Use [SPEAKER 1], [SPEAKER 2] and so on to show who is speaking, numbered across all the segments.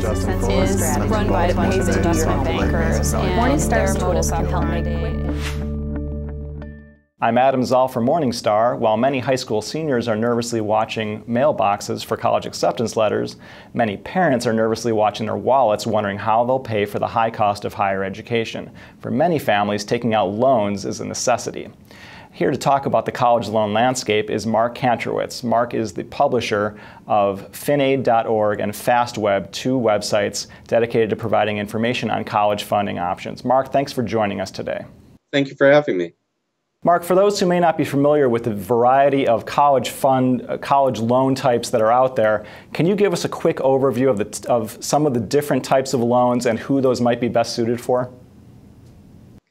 [SPEAKER 1] is run by a bunch of investment bankers, and Morningstar's modus operandi.
[SPEAKER 2] I'm Adam Zoll for Morningstar. While many high school seniors are nervously watching mailboxes for college acceptance letters, many parents are nervously watching their wallets, wondering how they'll pay for the high cost of higher education. For many families, taking out loans is a necessity. Here to talk about the college loan landscape is Mark Kantrowitz. Mark is the publisher of finaid.org and FastWeb, two websites dedicated to providing information on college funding options. Mark, thanks for joining us today.
[SPEAKER 3] Thank you for having me.
[SPEAKER 2] Mark, for those who may not be familiar with the variety of college loan types that are out there, can you give us a quick overview of some of the different types of loans and who those might be best suited for?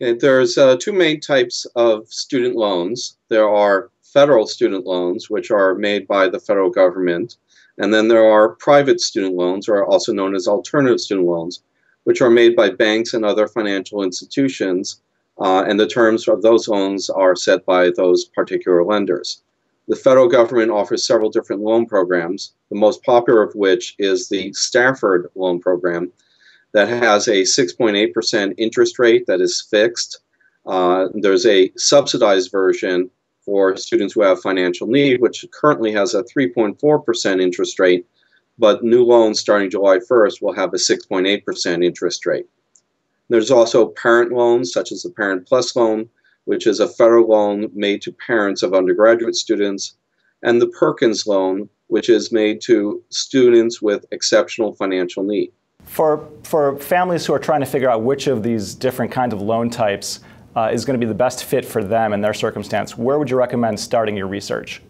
[SPEAKER 3] Okay, there's two main types of student loans. There are federal student loans, which are made by the federal government, and then there are private student loans, or also known as alternative student loans, which are made by banks and other financial institutions. And the terms of those loans are set by those particular lenders. The federal government offers several different loan programs, the most popular of which is the Stafford Loan program that has a 6.8% interest rate that is fixed. There's a subsidized version for students who have financial need, which currently has a 3.4% interest rate, but new loans starting July 1st will have a 6.8% interest rate. There's also parent loans, such as the Parent Plus loan, which is a federal loan made to parents of undergraduate students, and the Perkins loan, which is made to students with exceptional financial need.
[SPEAKER 2] For families who are trying to figure out which of these different kinds of loan types is going to be the best fit for them and their circumstance, where would you recommend starting your research?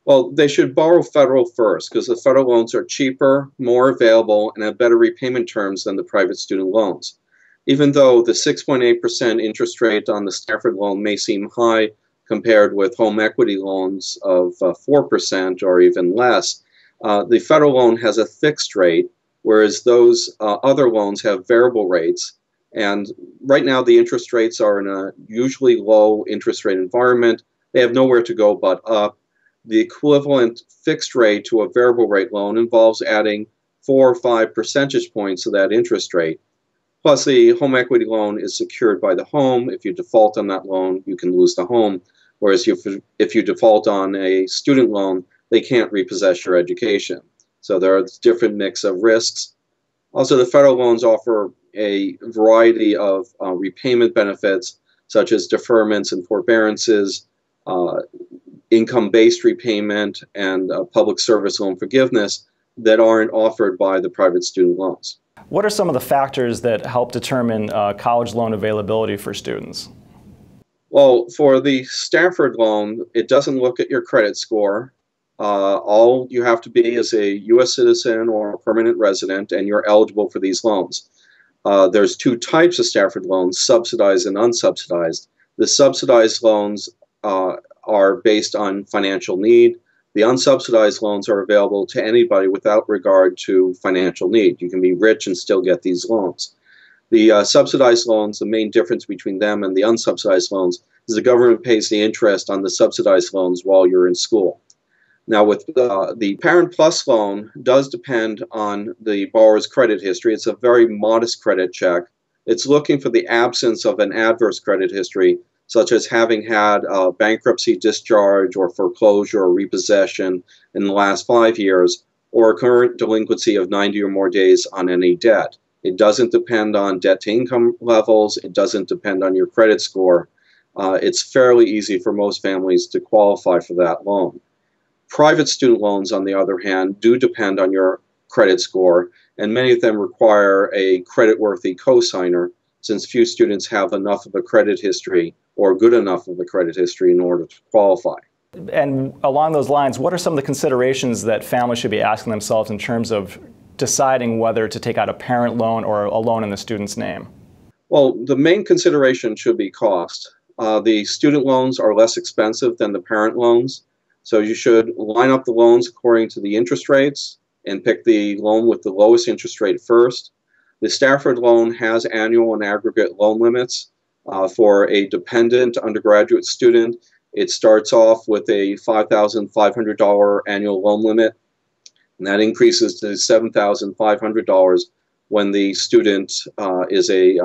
[SPEAKER 3] Well, they should borrow federal first, because the federal loans are cheaper, more available, and have better repayment terms than the private student loans. Even though the 6.8% interest rate on the Stafford loan may seem high compared with home equity loans of 4% or even less, the federal loan has a fixed rate, whereas those other loans have variable rates. And right now the interest rates are in a usually low interest rate environment. They have nowhere to go but up. The equivalent fixed rate to a variable rate loan involves adding 4 or 5 percentage points to that interest rate. Plus, the home equity loan is secured by the home. If you default on that loan, you can lose the home. Whereas if you default on a student loan, they can't repossess your education. So there are different mix of risks. Also, the federal loans offer a variety of repayment benefits, such as deferments and forbearances, income-based repayment, and public service loan forgiveness that aren't offered by the private student loans.
[SPEAKER 2] What are some of the factors that help determine college loan availability for students?
[SPEAKER 3] Well, for the Stafford loan, it doesn't look at your credit score. All you have to be is a U.S. citizen or a permanent resident, and you're eligible for these loans. There's two types of Stafford loans, subsidized and unsubsidized. The subsidized loans are based on financial need. The unsubsidized loans are available to anybody without regard to financial need. You can be rich and still get these loans. The subsidized loans, the main difference between them and the unsubsidized loans is the government pays the interest on the subsidized loans while you're in school. Now, with the Parent Plus loan does depend on the borrower's credit history. It's a very modest credit check. It's looking for the absence of an adverse credit history, such as having had a bankruptcy, discharge, or foreclosure or repossession in the last 5 years, or a current delinquency of 90 or more days on any debt. It doesn't depend on debt-to-income levels. It doesn't depend on your credit score. It's fairly easy for most families to qualify for that loan. Private student loans, on the other hand, do depend on your credit score, and many of them require a credit-worthy cosigner, since few students have enough of a credit history or good enough of a credit history in order to qualify.
[SPEAKER 2] And along those lines, what are some of the considerations that families should be asking themselves in terms of deciding whether to take out a parent loan or a loan in the student's name?
[SPEAKER 3] Well, the main consideration should be cost. The student loans are less expensive than the parent loans, so you should line up the loans according to the interest rates and pick the loan with the lowest interest rate first. The Stafford loan has annual and aggregate loan limits. For a dependent undergraduate student, it starts off with a $5,500 annual loan limit. And that increases to $7,500 when the student is a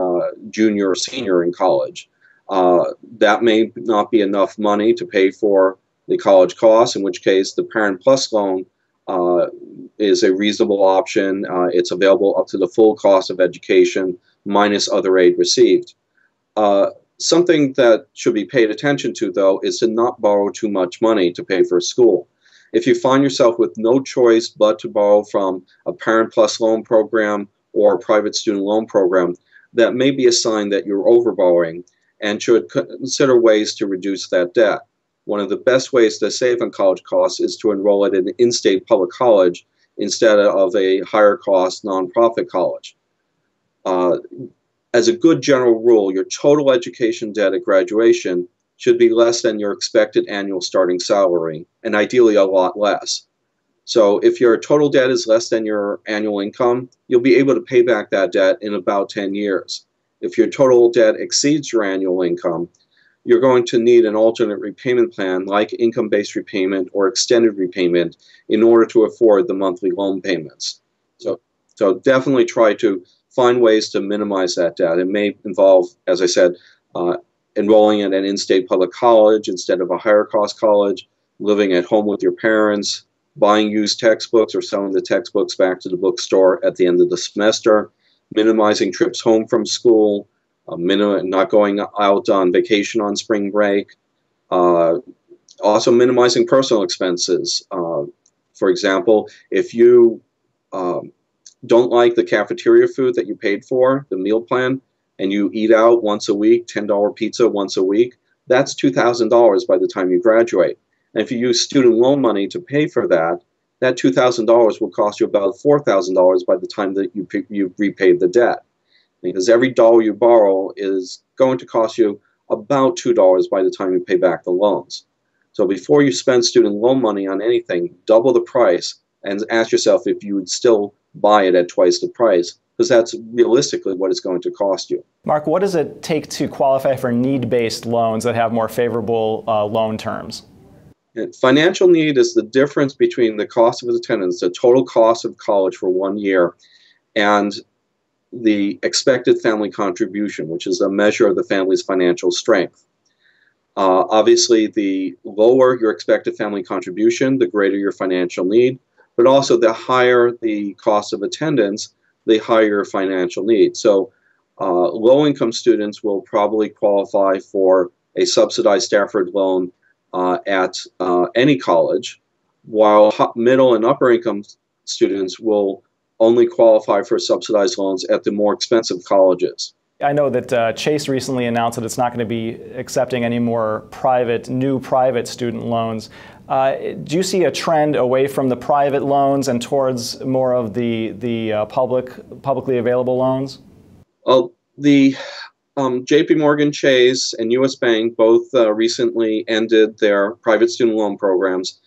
[SPEAKER 3] junior or senior in college. That may not be enough money to pay for the college costs, in which case the Parent Plus loan is a reasonable option. It's available up to the full cost of education minus other aid received. Something that should be paid attention to, though, is to not borrow too much money to pay for school. If you find yourself with no choice but to borrow from a Parent Plus loan program or a private student loan program, that may be a sign that you're overborrowing and should consider ways to reduce that debt. One of the best ways to save on college costs is to enroll at an in-state public college instead of a higher cost nonprofit college. As a good general rule, your total education debt at graduation should be less than your expected annual starting salary, and ideally a lot less. So if your total debt is less than your annual income, you'll be able to pay back that debt in about 10 years. If your total debt exceeds your annual income, you're going to need an alternate repayment plan like income-based repayment or extended repayment in order to afford the monthly loan payments. So definitely try to find ways to minimize that debt. It may involve, as I said, enrolling at an in-state public college instead of a higher cost college, living at home with your parents, buying used textbooks or selling the textbooks back to the bookstore at the end of the semester, minimizing trips home from school, not going out on vacation on spring break, also minimizing personal expenses. For example, if you don't like the cafeteria food that you paid for, the meal plan, and you eat out once a week, $10 pizza once a week, that's $2,000 by the time you graduate. And if you use student loan money to pay for that, that $2,000 will cost you about $4,000 by the time that you've repaid the debt. Because every dollar you borrow is going to cost you about $2 by the time you pay back the loans. So before you spend student loan money on anything, double the price and ask yourself if you would still buy it at twice the price, because that's realistically what it's going to cost you.
[SPEAKER 2] Mark, what does it take to qualify for need-based loans that have more favorable loan terms?
[SPEAKER 3] Financial need is the difference between the cost of attendance, the total cost of college for 1 year, and the expected family contribution, which is a measure of the family's financial strength. Obviously, the lower your expected family contribution, the greater your financial need, but also the higher the cost of attendance, the higher your financial need. So low-income students will probably qualify for a subsidized Stafford loan at any college, while middle and upper-income students will only qualify for subsidized loans at the more expensive colleges.
[SPEAKER 2] I know that Chase recently announced that it's not going to be accepting any more new private student loans. Do you see a trend away from the private loans and towards more of the publicly available loans? Well,
[SPEAKER 3] the JP Morgan Chase and US Bank both recently ended their private student loan programs.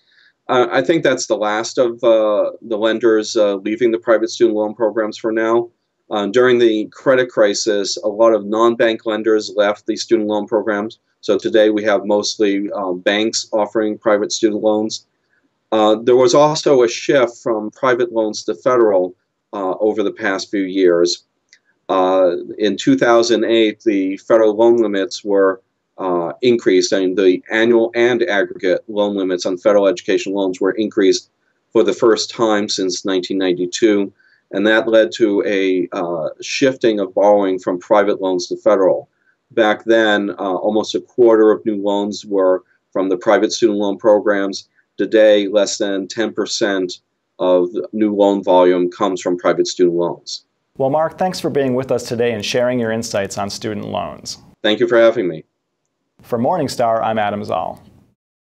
[SPEAKER 3] I think that's the last of the lenders leaving the private student loan programs for now. During the credit crisis, a lot of non-bank lenders left the student loan programs. So today we have mostly banks offering private student loans. There was also a shift from private loans to federal over the past few years. In 2008, the federal loan limits were increased, and the annual and aggregate loan limits on federal education loans were increased for the first time since 1992. And that led to a shifting of borrowing from private loans to federal. Back then, almost a quarter of new loans were from the private student loan programs. Today, less than 10% of new loan volume comes from private student loans.
[SPEAKER 2] Well, Mark, thanks for being with us today and sharing your insights on student loans.
[SPEAKER 3] Thank you for having me.
[SPEAKER 2] For Morningstar, I'm Adam Zoll.